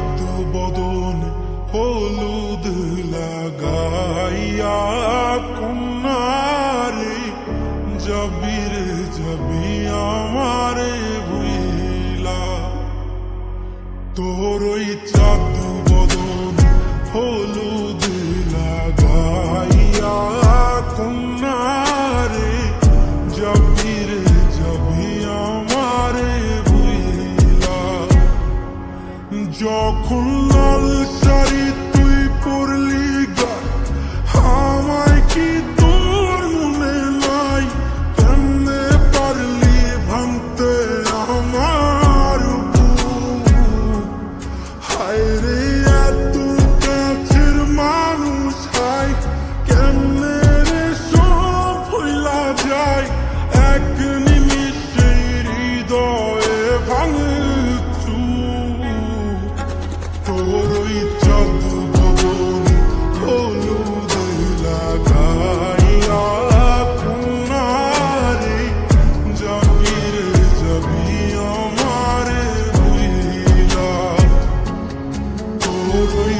চাঁদ বদন হলুদ লাগাইয়া কন্যারে যাবি রে যাবি আমারে ভুইলা। তোর ওই চাঁদ বদন হলুদ লাগাইয়া কন্যারে যাবি রে যাবি আমারে ভুইলা। যখন লাল শাড়ি তুই পরলি গায় আমায় কি তোর মনে নাই? কেমনে পারলি ভাঙতে আমার বুক? হায় রে এত কাছের মানুষ হায় কেমনে রে সব ভুইলা যায়? এক নিমিষে হৃদয়ে ভাঙে চুপ। তোর ওই চাঁদ বদন হলুদ লাগাইয়া কন্যারে যাবি রে যাবি আমারে ভুইলা। তোর ওই